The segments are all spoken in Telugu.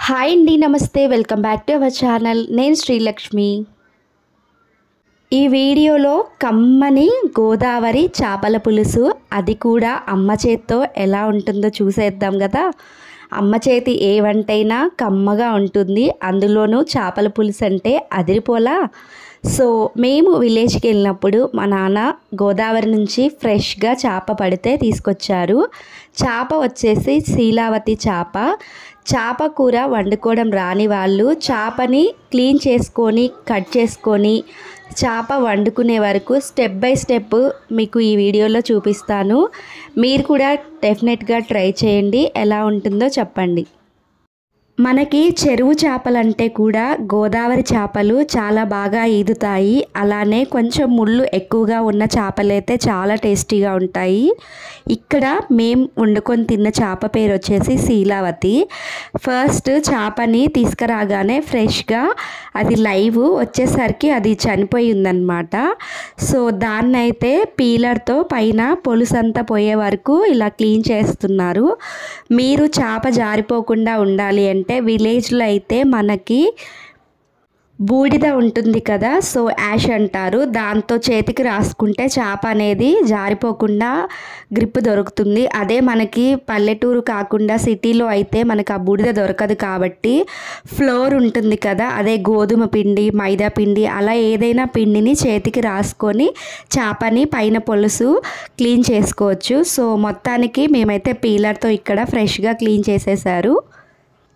హాయ్ అండి, నమస్తే. Welcome back to our channel. నేను శ్రీలక్ష్మి. ఈ వీడియోలో కమ్మని గోదావరి చేపల పులుసు, అది కూడా అమ్మ చేత్తో ఎలా ఉంటుందో చూసేద్దాం కదా. అమ్మ చేతి ఏ వంటైనా కమ్మగా ఉంటుంది, అందులోనూ చేపల పులుసు అంటే అదిరిపోలా. సో మేము విలేజ్కి వెళ్ళినప్పుడు మా నాన్న గోదావరి నుంచి ఫ్రెష్గా చేప పడితే తీసుకొచ్చారు. చేప వచ్చేసి శీలావతి చేప. చేప కూర వండుకోవడం రాని వాళ్ళు చేపని క్లీన్ చేసుకొని కట్ చేసుకొని చేప వండుకునే వరకు స్టెప్ బై స్టెప్ మీకు ఈ వీడియోలో చూపిస్తాను. మీరు కూడా డెఫినెట్గా ట్రై చేయండి, ఎలా ఉంటుందో చెప్పండి. మనకి చెరువు చేపలంటే కూడా గోదావరి చేపలు చాలా బాగా ఈదుతాయి. అలానే కొంచెం ముళ్ళు ఎక్కువగా ఉన్న చేపలైతే చాలా టేస్టీగా ఉంటాయి. ఇక్కడ మేము వండుకొని తిన్న చేప పేరు వచ్చేసి శీలావతి. ఫస్ట్ చేపని తీసుకురాగానే ఫ్రెష్గా అది లైవ్ వచ్చేసరికి అది చనిపోయి ఉందన్నమాట. సో దాన్ని అయితే పీలర్తో పైన పొలుసంతా పోయే వరకు ఇలా క్లీన్ చేస్తున్నారు. మీరు చేప జారిపోకుండా ఉండాలి అంటే విలేజ్లో అయితే మనకి బూడిద ఉంటుంది కదా, సో యాష్ అంటారు, దాంతో చేతికి రాసుకుంటే చేప అనేది జారిపోకుండా గ్రిప్ దొరుకుతుంది. అదే మనకి పల్లెటూరు కాకుండా సిటీలో అయితే మనకు ఆ బూడిద దొరకదు కాబట్టి ఫ్లోర్ ఉంటుంది కదా, అదే గోధుమ పిండి మైదా పిండి అలా ఏదైనా పిండిని చేతికి రాసుకొని చేపని పైన పొలుసు క్లీన్ చేసుకోవచ్చు. సో మొత్తానికి మేమైతే పీలర్తో ఇక్కడ ఫ్రెష్గా క్లీన్ చేసేసారు.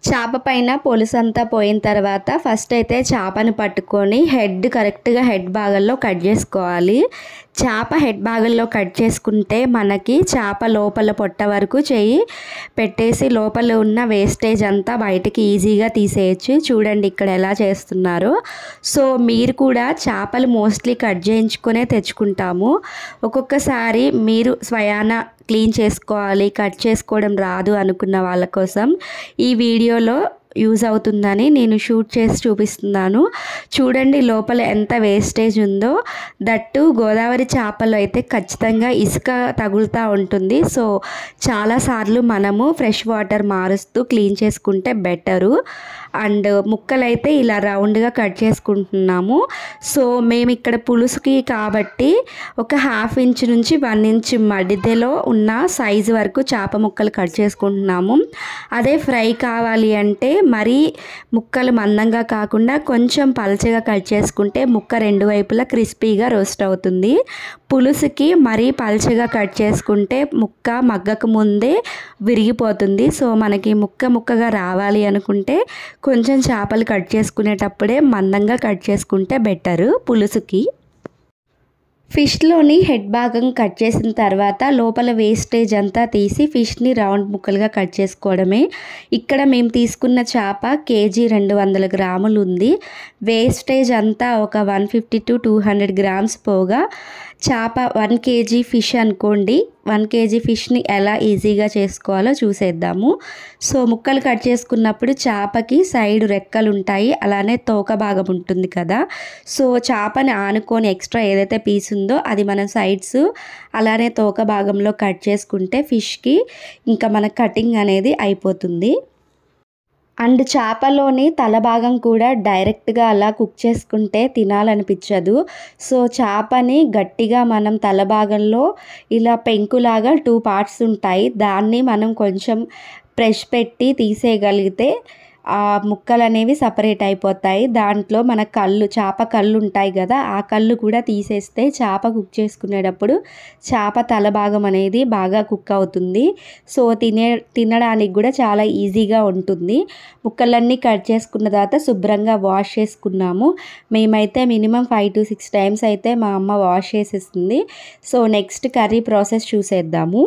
చేప పైన పొలుసంతా పోయిన తర్వాత ఫస్ట్ అయితే చేపని పట్టుకొని కరెక్ట్గా హెడ్ భాగంలో కట్ చేసుకోవాలి. చేప హెడ్ భాగంలో కట్ చేసుకుంటే మనకి చేప లోపల పొట్ట వరకు చెయ్యి పెట్టేసి లోపల ఉన్న వేస్టేజ్ అంతా బయటికి ఈజీగా తీసేయచ్చు. చూడండి ఇక్కడ ఎలా చేస్తున్నారో. సో మీరు కూడా చేపలు మోస్ట్లీ కట్ చేయించుకునే తెచ్చుకుంటాము. ఒక్కొక్కసారి మీరు స్వయాన క్లీన్ చేసుకోవాలి, కట్ చేసుకోవడం రాదు అనుకున్న వాళ్ళ కోసం ఈ వీడియోలో యూజ్ అవుతుందని నేను షూట్ చేసి చూపిస్తున్నాను. చూడండి లోపల ఎంత వేస్టేజ్ ఉందో. దట్టు గోదావరి చేపలు అయితే ఖచ్చితంగా ఇసుక తగులుతూ ఉంటుంది. సో చాలాసార్లు మనము ఫ్రెష్ వాటర్ మారుస్తూ క్లీన్ చేసుకుంటే బెటరు. అండ్ ముక్కలైతే ఇలా రౌండ్గా కట్ చేసుకుంటున్నాము. సో మేము ఇక్కడ పులుసుకి కాబట్టి ఒక 1/2 ఇంచ్ నుంచి 1 ఇంచ్ మధ్యలో ఉన్న సైజు వరకు చేప ముక్కలు కట్ చేసుకుంటున్నాము. అదే ఫ్రై కావాలి అంటే మరీ ముక్కలు మందంగా కాకుండా కొంచెం పలచగా కట్ చేసుకుంటే ముక్క రెండు వైపులా క్రిస్పీగా రోస్ట్ అవుతుంది. పులుసుకి మరీ పలచగా కట్ చేసుకుంటే ముక్క మగ్గక ముందే విరిగిపోతుంది. సో మనకి ముక్కగా రావాలి అనుకుంటే కొంచెం చేపలు కట్ చేసుకునేటప్పుడే మందంగా కట్ చేసుకుంటే బెటరు పులుసుకి. ఫిష్లోని హెడ్ భాగం కట్ చేసిన తర్వాత లోపల వేస్టేజ్ అంతా తీసి ఫిష్ని రౌండ్ ముక్కలుగా కట్ చేసుకోవడమే. ఇక్కడ మేము తీసుకున్న చేప కేజీ 200 గ్రాములు ఉంది. వేస్టేజ్ అంతా ఒక 150 to 200 గ్రామ్స్ పోగా చేప 1 కేజీ ఫిష్ అనుకోండి. 1 కేజీ ఫిష్ని ఎలా ఈజీగా చేసుకోవాలో చూసేద్దాము. సో ముక్కలు కట్ చేసుకున్నప్పుడు చేపకి సైడ్ రెక్కలు ఉంటాయి, అలానే తోక భాగం ఉంటుంది కదా. సో చేపని ఆనుకొని ఎక్స్ట్రా ఏదైతే పీస్ ఉందో అది మనం సైడ్స్ అలానే తోక భాగంలో కట్ చేసుకుంటే ఫిష్కి ఇంకా మన కటింగ్ అనేది అయిపోతుంది. అండ్ చేపలోని తల భాగం కూడా డైరెక్ట్గా అలా కుక్ చేసుకుంటే తినాలనిపించదు. సో చేపని గట్టిగా మనం తల భాగంలో ఇలా పెంకులాగా 2 పార్ట్స్ ఉంటాయి, దాన్ని మనం కొంచెం ప్రెష్ పెట్టి తీసేయగలిగితే ఆ ముక్కలు అనేవి సపరేట్ అయిపోతాయి. దాంట్లో మన చేప కళ్ళు ఉంటాయి కదా, ఆ కళ్ళు కూడా తీసేస్తే చేప కుక్ చేసుకునేటప్పుడు చేప తల భాగం అనేది బాగా కుక్ అవుతుంది. సో తినడానికి కూడా చాలా ఈజీగా ఉంటుంది. ముక్కలన్నీ కట్ చేసుకున్న తర్వాత శుభ్రంగా వాష్ చేసుకున్నాము. మేమైతే మినిమం 5 to 6 టైమ్స్ అయితే మా అమ్మ వాష్ చేసేస్తుంది. సో నెక్స్ట్ కర్రీ ప్రాసెస్ చూసేద్దాము.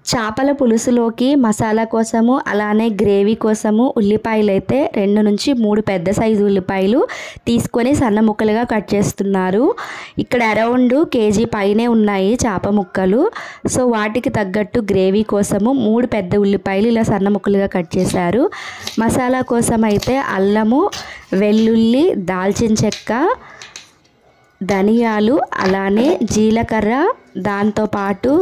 చేపల పులుసులోకి మసాలా కోసము అలానే గ్రేవీ కోసము ఉల్లిపాయలు అయితే 2 నుంచి 3 పెద్ద సైజు ఉల్లిపాయలు తీసుకొని సన్న ముక్కలుగా కట్ చేస్తున్నారు. ఇక్కడ అరౌండ్ కేజీ పైనే ఉన్నాయి చేప ముక్కలు. సో వాటికి తగ్గట్టు గ్రేవీ కోసము 3 పెద్ద ఉల్లిపాయలు ఇలా సన్న ముక్కలుగా కట్ చేశారు. మసాలా కోసం అయితే అల్లము, వెల్లుల్లి, దాల్చిన చెక్క, ధనియాలు, అలానే జీలకర్ర, దాంతోపాటు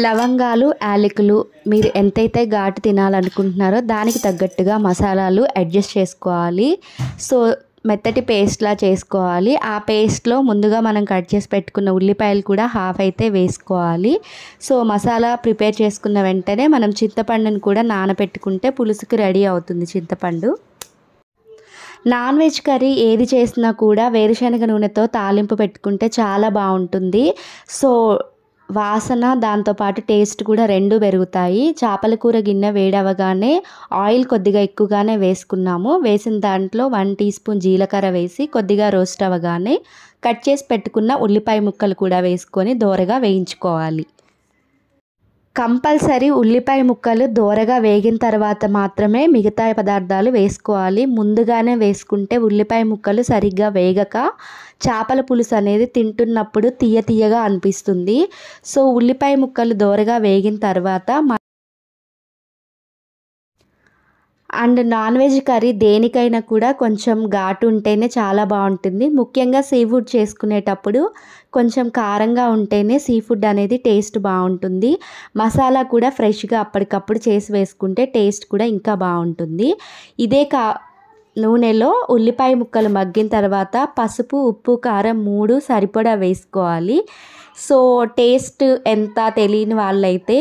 లవంగాలు, యాలకులు మీరు ఎంతైతే ఘాటు తినాలనుకుంటున్నారో దానికి తగ్గట్టుగా మసాలాలు అడ్జస్ట్ చేసుకోవాలి. సో మెత్తటి పేస్ట్లా చేసుకోవాలి. ఆ పేస్ట్లో ముందుగా మనం కట్ చేసి పెట్టుకున్న ఉల్లిపాయలు కూడా హాఫ్ అయితే వేసుకోవాలి. సో మసాలా ప్రిపేర్ చేసుకున్న వెంటనే మనం చింతపండుని కూడా నానబెట్టుకుంటే పులుసుకి రెడీ అవుతుంది చింతపండు. నాన్ వెజ్ కర్రీ ఏది చేసినా కూడా వేరుశనగ నూనెతో తాలింపు పెట్టుకుంటే చాలా బాగుంటుంది. సో వాసన దాంతోపాటు టేస్ట్ కూడా రెండు పెరుగుతాయి. చేపల కూర గిన్నె వేడవగానే ఆయిల్ కొద్దిగా ఎక్కువగానే వేసుకున్నాము. వేసిన దాంట్లో 1 టీ స్పూన్ జీలకర్ర వేసి కొద్దిగా రోస్ట్ అవ్వగానే కట్ చేసి పెట్టుకున్న ఉల్లిపాయ ముక్కలు కూడా వేసుకొని దోరగా వేయించుకోవాలి. కంపల్సరీ ఉల్లిపాయ ముక్కలు దోరగా వేగిన తర్వాత మాత్రమే మిగతా పదార్థాలు వేసుకోవాలి. ముందుగానే వేసుకుంటే ఉల్లిపాయ ముక్కలు సరిగ్గా వేగక చేపల పులుసు అనేది తింటున్నప్పుడు తీయగా అనిపిస్తుంది. సో ఉల్లిపాయ ముక్కలు దోరగా వేగిన తర్వాత అండ్ నాన్ వెజ్ కర్రీ దేనికైనా కూడా కొంచెం ఘాటు ఉంటేనే చాలా బాగుంటుంది. ముఖ్యంగా సీ ఫుడ్ చేసుకునేటప్పుడు కొంచెం కారంగా ఉంటేనే సీ ఫుడ్ అనేది టేస్ట్ బాగుంటుంది. మసాలా కూడా ఫ్రెష్గా అప్పటికప్పుడు చేసి వేసుకుంటే టేస్ట్ కూడా ఇంకా బాగుంటుంది. ఇదే నూనెలో ఉల్లిపాయ ముక్కలు మగ్గిన తర్వాత పసుపు, ఉప్పు, కారం 3 సరిపడా వేసుకోవాలి. సో టేస్ట్ ఎంత తెలియని వాళ్ళైతే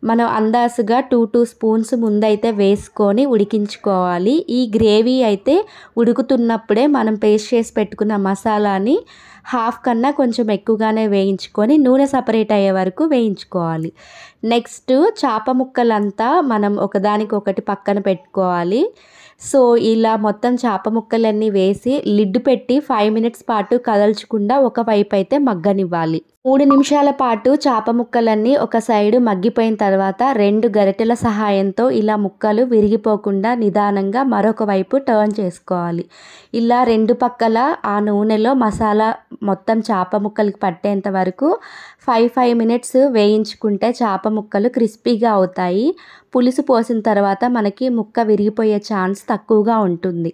మనం అందాసుగా 2 స్పూన్స్ ముందైతే వేసుకొని ఉడికించుకోవాలి. ఈ గ్రేవీ అయితే ఉడుకుతున్నప్పుడే మనం పేస్ట్ చేసి పెట్టుకున్న మసాలాని హాఫ్ కన్నా కొంచెం ఎక్కువగానే వేయించుకొని నూనె సపరేట్ అయ్యే వరకు వేయించుకోవాలి. నెక్స్ట్ చేప ముక్కలంతా మనం ఒకదానికొకటి పక్కన పెట్టుకోవాలి. సో ఇలా మొత్తం చేప ముక్కలన్నీ వేసి లిడ్ పెట్టి 5 మినిట్స్ పాటు కదల్చకుండా ఒకవైపు అయితే మగ్గనివ్వాలి. 3 నిమిషాల పాటు చేప ముక్కలన్నీ ఒక సైడు మగ్గిపోయిన తర్వాత 2 గరిటెల సహాయంతో ఇలా ముక్కలు విరిగిపోకుండా నిదానంగా మరొక వైపు టర్న్ చేసుకోవాలి. ఇలా 2 పక్కల ఆ నూనెలో మసాలా మొత్తం చేప ముక్కలకి పట్టేంత వరకు 5 మినిట్స్ వేయించుకుంటే చేప ముక్కలు క్రిస్పీగా అవుతాయి. పులుసు పోసిన తర్వాత మనకి ముక్క విరిగిపోయే ఛాన్స్ తక్కువగా ఉంటుంది.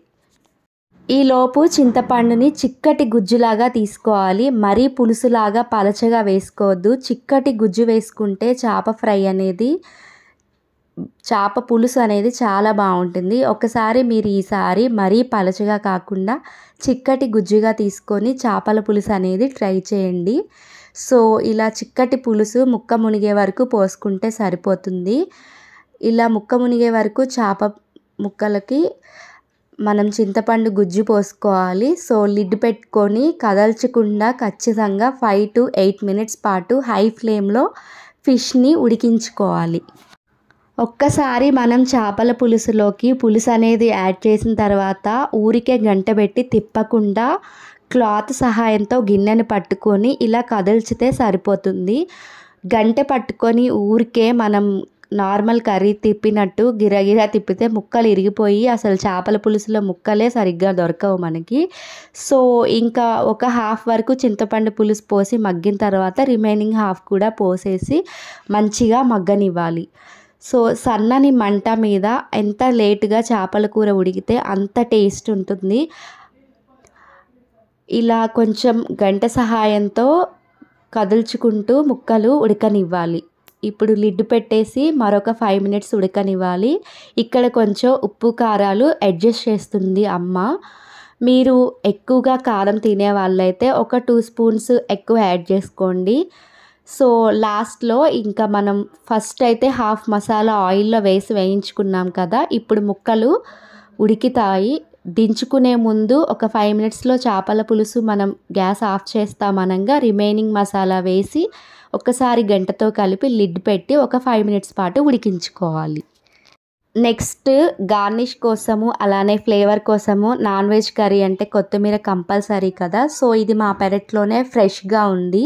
ఈలోపు చింతపండుని చిక్కటి గుజ్జులాగా తీసుకోవాలి. మరీ పులుసులాగా పలచగా వేసుకోవద్దు. చిక్కటి గుజ్జు వేసుకుంటే చేప పులుసు అనేది చాలా బాగుంటుంది. ఒకసారి మీరు ఈసారి మరీ పలచగా కాకుండా చిక్కటి గుజ్జుగా తీసుకొని చేపల పులుసు అనేది ట్రై చేయండి. సో ఇలా చిక్కటి పులుసు ముక్క మునిగే వరకు పోసుకుంటే సరిపోతుంది. ఇలా ముక్క మునిగే వరకు చేప ముక్కలకి మనం చింతపండు గుజ్జు పోసుకోవాలి. సో లిడ్ పెట్టుకొని కదల్చకుండా ఖచ్చితంగా 5 to 8 మినిట్స్ పాటు హై ఫ్లేమ్లో ఫిష్ని ఉడికించుకోవాలి. ఒక్కసారి మనం చేపల పులుసులోకి పులుసు అనేది యాడ్ చేసిన తర్వాత ఊరికే గంట పెట్టి తిప్పకుండా క్లాత్ సహాయంతో గిన్నెని పట్టుకొని ఇలా కదిల్చితే సరిపోతుంది. గంట పట్టుకొని ఊరికే మనం నార్మల్ కర్రీ తిప్పినట్టు గిరగిరా తిప్పితే ముక్కలు ఇరిగిపోయి అసలు చేపల పులుసులో ముక్కలే సరిగ్గా దొరకవు మనకి. సో ఇంకా ఒక హాఫ్ వరకు చింతపండు పులుసు పోసి మగ్గిన తర్వాత రిమైనింగ్ హాఫ్ కూడా పోసేసి మంచిగా మగ్గనివ్వాలి. సో సన్నని మంట మీద ఎంత లేటుగా చేపల కూర ఉడికితే అంత టేస్ట్ ఉంటుంది. ఇలా కొంచెం గంట సహాయంతో కదుల్చుకుంటూ ముక్కలు ఉడకనివ్వాలి. ఇప్పుడు లిడ్ పెట్టేసి మరొక 5 మినిట్స్ ఉడకనివ్వాలి. ఇక్కడ కొంచెం ఉప్పు కారాలు అడ్జస్ట్ చేస్తుంది అమ్మ. మీరు ఎక్కువగా కారం తినే వాళ్ళైతే ఒక 2 స్పూన్స్ ఎక్కువ యాడ్ చేసుకోండి. సో లాస్ట్లో ఇంకా మనం ఫస్ట్ అయితే హాఫ్ మసాలా ఆయిల్లో వేసి వేయించుకున్నాం కదా, ఇప్పుడు ముక్కలు ఉడికితాయి. దించుకునే ముందు ఒక 5 మినిట్స్లో చేపల పులుసు మనం గ్యాస్ ఆఫ్ చేస్తామనగా రిమైనింగ్ మసాలా వేసి ఒకసారి గంటతో కలిపి లిడ్ పెట్టి ఒక 5 మినిట్స్ పాటు ఉడికించుకోవాలి. నెక్స్ట్ గార్నిష్ కోసము అలానే ఫ్లేవర్ కోసము నాన్ వెజ్ కర్రీ అంటే కొత్తిమీర కంపల్సరీ కదా. సో ఇది మా పెరట్లోనే ఫ్రెష్గా ఉంది.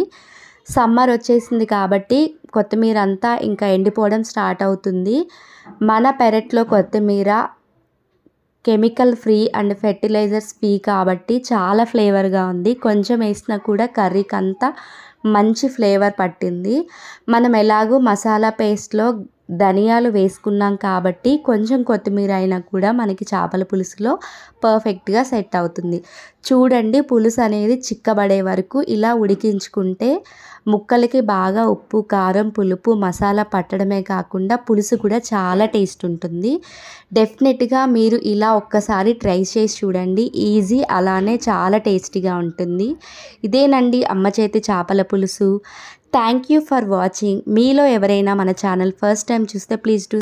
సమ్మర్ వచ్చేసింది కాబట్టి కొత్తిమీర అంతా ఇంకా ఎండిపోవడం స్టార్ట్ అవుతుంది. మన పెరట్లో కొత్తిమీర chemical free and fertilisers free కాబట్టి చాలా ఫ్లేవర్గా ఉంది. కొంచెం వేసినా కూడా కర్రీకి అంతా మంచి ఫ్లేవర్ పట్టింది. మనం ఎలాగో మసాలా పేస్ట్లో ధనియాలు వేసుకున్నాం కాబట్టి కొంచెం కొత్తిమీర అయినా కూడా మనకి చేపల పులుసులో పర్ఫెక్ట్గా సెట్ అవుతుంది. చూడండి, పులుసు అనేది చిక్కబడే వరకు ఇలా ఉడికించుకుంటే ముక్కలకి బాగా ఉప్పు కారం పులుపు మసాలా పట్టడమే కాకుండా పులుసు కూడా చాలా టేస్ట్ ఉంటుంది. డెఫినెట్గా మీరు ఇలా ఒక్కసారి ట్రై చేసి చూడండి. ఈజీ, అలానే చాలా టేస్టీగా ఉంటుంది. ఇదేనండి అమ్మ చేతి చేపల పులుసు. Thank you for watching. మీలో ఎవరైనా మన ఛానల్ ఫస్ట్ టైం చూస్తే ప్లీజ్ డూ